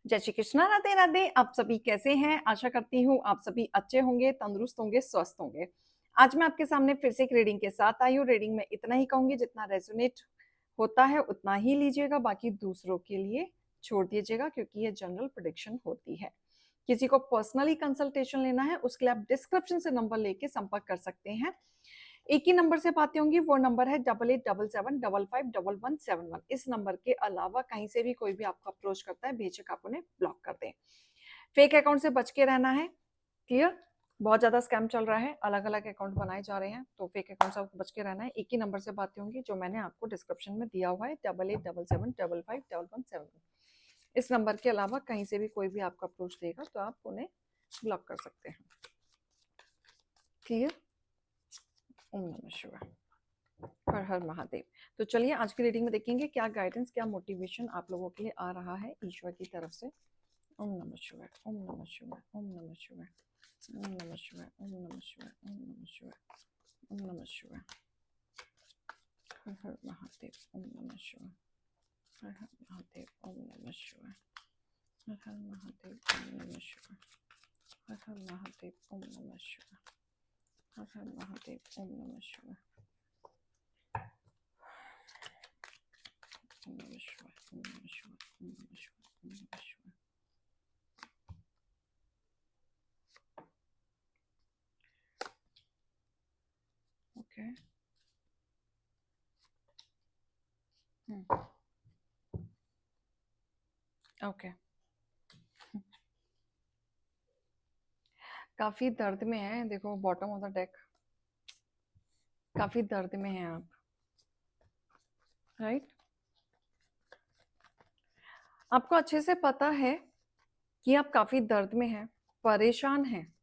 जय श्री कृष्णा, राधे राधे। आप सभी कैसे हैं? आशा करती हूँ आप सभी अच्छे होंगे, तंदुरुस्त होंगे, स्वस्थ होंगे। आज मैं आपके सामने फिर से एक रीडिंग के साथ आई हूँ। रीडिंग में इतना ही कहूंगी, जितना रेजोनेट होता है उतना ही लीजिएगा, बाकी दूसरों के लिए छोड़ दीजिएगा, क्योंकि ये जनरल प्रेडिक्शन होती है। किसी को पर्सनली कंसल्टेशन लेना है, उसके लिए आप डिस्क्रिप्शन से नंबर लेके संपर्क कर सकते हैं। एक ही नंबर से बातें होंगी, वो नंबर है 8877751171। इस नंबर के अलावा कहीं से भी कोई भी आपको अप्रोच करता है, बेशक आप उन्हें ब्लॉक कर दें। फेक अकाउंट से बच के रहना है। क्लियर? बहुत ज्यादा स्कैम चल रहा है, अलग अलग अकाउंट बनाए जा रहे हैं, तो फेक अकाउंट से आपको बच के रहना है। एक ही नंबर से बातें होंगी जो मैंने आपको डिस्क्रिप्शन में दिया हुआ है, 8877551171। इस नंबर के अलावा कहीं से भी कोई भी आपको अप्रोच देगा तो आप उन्हें ब्लॉक कर सकते हैं। क्लियर? ओम नमः शिवाय। हर हर महादेव। तो चलिए आज की रीडिंग में देखेंगे क्या गाइडेंस, क्या मोटिवेशन आप लोगों के लिए आ रहा है ईश्वर की तरफ से। ओम नमः शिवाय, ओम नमः शिवाय, ओम नमः शिवाय, ओम नमः शिवाय, ओम नमः शिवाय, ओम नमः शिवाय, ओम नमः शिवाय। हर हर महादेव। ओम नमः शिवाय, हर हर महादेव। ओम नमः शिवाय, हर हर महादेव। ओम नमः शिवाय, हर हर महादेव। ओम नमः शिवाय, हर हर महादेव। ओम नमः शिवाय, ओम नमः शिवाय, ओम नमः शिवाय, ओम नमः शिवाय, ओम नमः शिवाय। ओके। ओके। काफी दर्द में है, देखो बॉटम ऑफ द डेक। काफी दर्द में हैं आप, राइट? आपको अच्छे से पता है कि आप काफी दर्द में हैं, परेशान हैं,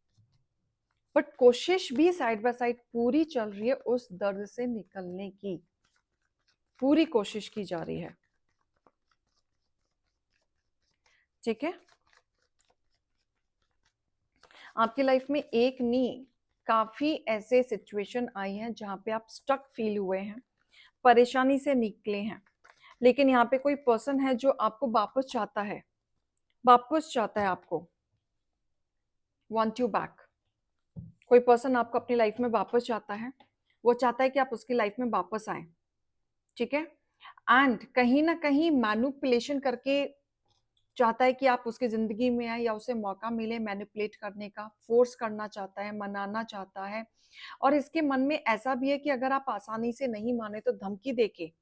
बट कोशिश भी साइड बाय साइड पूरी चल रही है उस दर्द से निकलने की। पूरी कोशिश की जा रही है, ठीक है? आपकी लाइफ में एक नहीं, काफी ऐसे सिचुएशन आई हैं जहां पे आप स्टक फील हुए हैं, परेशानी से निकले हैं, लेकिन यहाँ पे कोई पर्सन है जो आपको वापस चाहता है, वापस चाहता है आपको, वांट यू बैक। कोई पर्सन आपको अपनी लाइफ में वापस चाहता है, वो चाहता है कि आप उसकी लाइफ में वापस आए, ठीक है? एंड कहीं ना कहीं मैनिपुलेशन करके चाहता है कि आप उसकी जिंदगी में आए, या उसे मौका मिले मैनिपुलेट करने का, फोर्स करना चाहता है, मनाना चाहता है। और इसके मन में ऐसा भी है कि अगर आप आसानी से नहीं माने तो धमकी देके,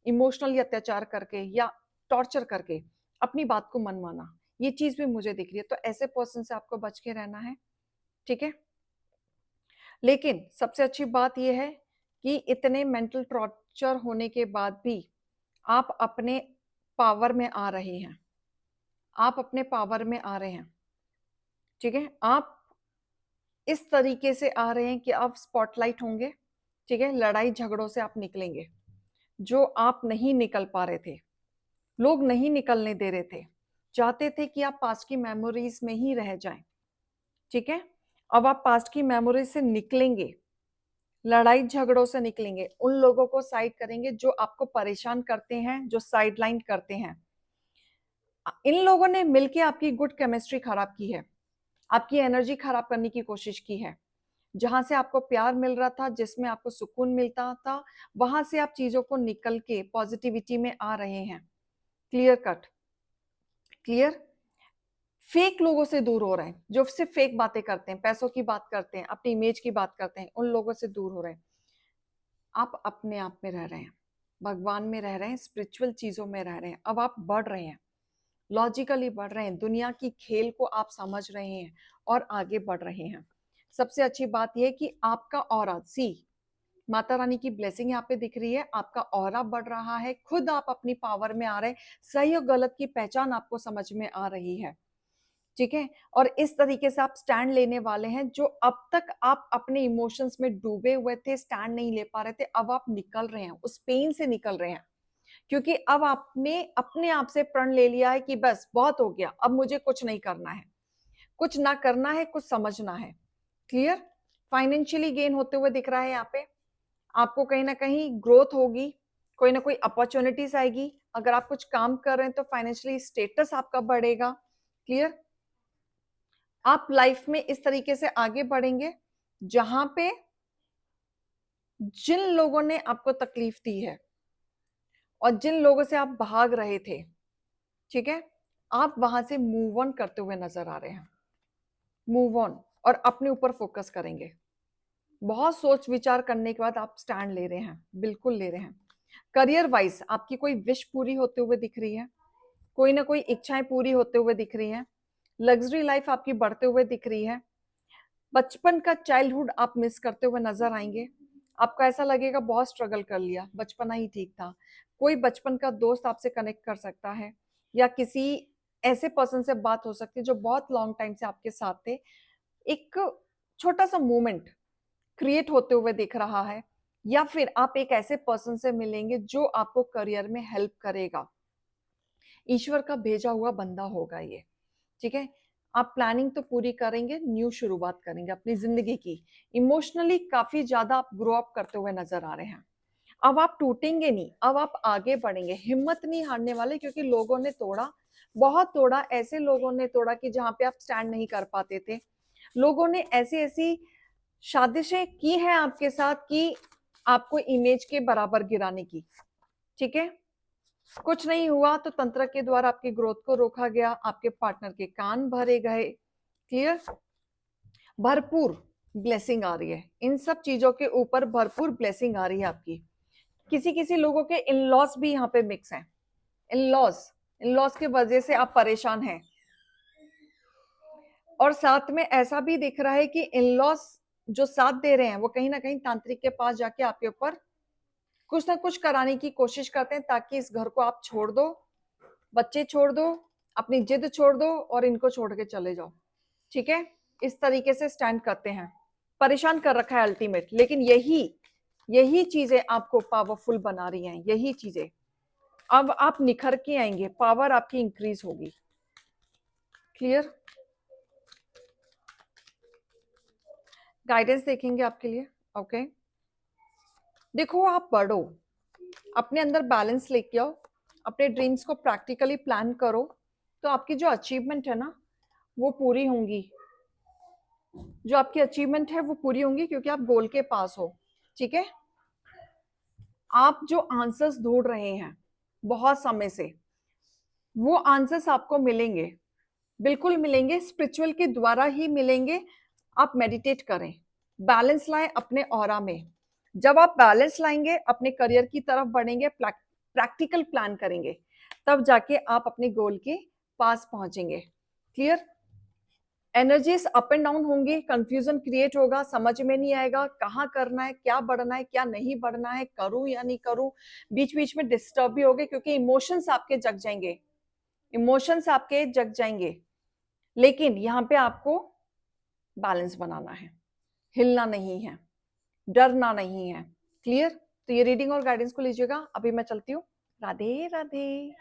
इमोशनली अत्याचार करके या टॉर्चर करके अपनी बात को मनवाना, ये चीज भी मुझे दिख रही है। तो ऐसे पर्सन से आपको बच के रहना है, ठीक है? लेकिन सबसे अच्छी बात यह है कि इतने मेंटल टॉर्चर होने के बाद भी आप अपने पावर में आ रहे हैं, आप अपने पावर में आ रहे हैं, ठीक है? आप इस तरीके से आ रहे हैं कि आप स्पॉटलाइट होंगे, ठीक है? लड़ाई झगड़ों से आप निकलेंगे, जो आप नहीं निकल पा रहे थे, लोग नहीं निकलने दे रहे थे, चाहते थे कि आप पास्ट की मेमोरीज में ही रह जाएं, ठीक है? अब आप पास्ट की मेमोरीज से निकलेंगे, लड़ाई झगड़ों से निकलेंगे, उन लोगों को साइड करेंगे जो आपको परेशान करते हैं, जो साइडलाइन करते हैं। इन लोगों ने मिलके आपकी गुड केमिस्ट्री खराब की है, आपकी एनर्जी खराब करने की कोशिश की है। जहां से आपको प्यार मिल रहा था, जिसमें आपको सुकून मिलता था, वहां से आप चीजों को निकल के पॉजिटिविटी में आ रहे हैं। Clear cut? क्लियर? फेक लोगों से दूर हो रहे हैं, जो सिर्फ फेक बातें करते हैं, पैसों की बात करते हैं, अपनी इमेज की बात करते हैं, उन लोगों से दूर हो रहे हैं। आप अपने आप में रह रहे हैं, भगवान में रह रहे हैं, स्पिरिचुअल चीजों में रह रहे हैं। अब आप बढ़ रहे हैं, लॉजिकली बढ़ रहे हैं, दुनिया की खेल को आप समझ रहे हैं और आगे बढ़ रहे हैं। सबसे अच्छी बात यह है कि आपका ऑरा, सी माता रानी की ब्लेसिंग यहाँ पे दिख रही है, आपका ऑरा बढ़ रहा है, खुद आप अपनी पावर में आ रहे हैं, सही और गलत की पहचान आपको समझ में आ रही है, ठीक है? और इस तरीके से आप स्टैंड लेने वाले हैं। जो अब तक आप अपने इमोशंस में डूबे हुए थे, स्टैंड नहीं ले पा रहे थे, अब आप निकल रहे हैं, उस पेन से निकल रहे हैं, क्योंकि अब आपने अपने आप से प्रण ले लिया है कि बस बहुत हो गया, अब मुझे कुछ नहीं करना है, कुछ ना करना है, कुछ समझना है। क्लियर? फाइनेंशियली गेन होते हुए दिख रहा है यहाँ पे, आपको कहीं ना कहीं ग्रोथ होगी, कोई ना कोई अपॉर्चुनिटीज आएगी। अगर आप कुछ काम कर रहे हैं तो फाइनेंशियली स्टेटस आपका बढ़ेगा। क्लियर? आप लाइफ में इस तरीके से आगे बढ़ेंगे जहां पे जिन लोगों ने आपको तकलीफ दी है और जिन लोगों से आप भाग रहे थे, ठीक है, आप वहां से मूव ऑन करते हुए नजर आ रहे हैं। मूव ऑन और अपने ऊपर फोकस करेंगे। बहुत सोच विचार करने के बाद आप स्टैंड ले रहे हैं, बिल्कुल ले रहे हैं। करियर वाइज आपकी कोई विश पूरी होते हुए दिख रही है, कोई ना कोई इच्छाएं पूरी होते हुए दिख रही हैं। लग्जरी लाइफ आपकी बढ़ते हुए दिख रही है। बचपन का चाइल्डहुड आप मिस करते हुए नजर आएंगे। आपको ऐसा लगेगा बहुत स्ट्रगल कर लिया, बचपना ही ठीक था। कोई बचपन का दोस्त आपसे कनेक्ट कर सकता है या किसी ऐसे पर्सन से बात हो सकती है जो बहुत लॉन्ग टाइम से आपके साथ थे। एक छोटा सा मोमेंट क्रिएट होते हुए दिख रहा है, या फिर आप एक ऐसे पर्सन से मिलेंगे जो आपको करियर में हेल्प करेगा। ईश्वर का भेजा हुआ बंदा होगा ये, ठीक है। आप प्लानिंग तो पूरी करेंगे, न्यू शुरुआत करेंगे अपनी जिंदगी की। इमोशनली काफी ज्यादा आप ग्रो अप करते हुए नजर आ रहे हैं। अब आप टूटेंगे नहीं, अब आप आगे बढ़ेंगे, हिम्मत नहीं हारने वाले, क्योंकि लोगों ने तोड़ा, बहुत तोड़ा। ऐसे लोगों ने तोड़ा कि जहां पे आप स्टैंड नहीं कर पाते थे। लोगों ने ऐसी ऐसी साजिशें की हैं आपके साथ कि आपको इमेज के बराबर गिराने की, ठीक है। कुछ नहीं हुआ तो तंत्र के द्वारा आपकी ग्रोथ को रोका गया, आपके पार्टनर के कान भरे गए। क्लियर? भरपूर ब्लेसिंग आ रही है, इन सब चीजों के ऊपर भरपूर ब्लेसिंग आ रही है आपकी। किसी किसी लोगों के इन लॉस भी यहाँ पे मिक्स हैं। इन लॉस की वजह से आप परेशान हैं, और साथ में ऐसा भी दिख रहा है कि इन लॉस जो साथ दे रहे हैं वो कहीं ना कहीं तांत्रिक के पास जाके आपके ऊपर कुछ ना कुछ कराने की कोशिश करते हैं, ताकि इस घर को आप छोड़ दो, बच्चे छोड़ दो, अपनी जिद छोड़ दो और इनको छोड़ के चले जाओ, ठीक है। इस तरीके से स्टैंड करते हैं। परेशान कर रखा है अल्टीमेट, लेकिन यही यही चीजें आपको पावरफुल बना रही हैं, यही चीजें। अब आप निखर के आएंगे, पावर आपकी इंक्रीज होगी। क्लियर? गाइडेंस देखेंगे आपके लिए। ओके, देखो आप बढ़ो, अपने अंदर बैलेंस लेके आओ, अपने ड्रीम्स को प्रैक्टिकली प्लान करो, तो आपकी जो अचीवमेंट है ना वो पूरी होंगी। जो आपकी अचीवमेंट है वो पूरी होंगी, क्योंकि आप गोल के पास हो, ठीक है। आप जो आंसर्स ढूंढ रहे हैं बहुत समय से, वो आंसर्स आपको मिलेंगे, बिल्कुल मिलेंगे, स्पिरिचुअल के द्वारा ही मिलेंगे। आप मेडिटेट करें, बैलेंस लाएं अपने ऑरा में। जब आप बैलेंस लाएंगे, अपने करियर की तरफ बढ़ेंगे, प्रैक्टिकल प्लान करेंगे, तब जाके आप अपने गोल के पास पहुंचेंगे। Clear? Energies up and down होंगी, कंफ्यूजन क्रिएट होगा, समझ में नहीं आएगा कहाँ करना है, क्या बढ़ना है, क्या नहीं बढ़ना है, करूं या नहीं करूं। बीच बीच में डिस्टर्ब भी होगे, क्योंकि इमोशंस आपके जग जाएंगे, इमोशंस आपके जग जाएंगे। लेकिन यहाँ पे आपको बैलेंस बनाना है, हिलना नहीं है, डरना नहीं है। क्लियर? तो ये रीडिंग और गाइडेंस को लीजिएगा। अभी मैं चलती हूँ। राधे राधे।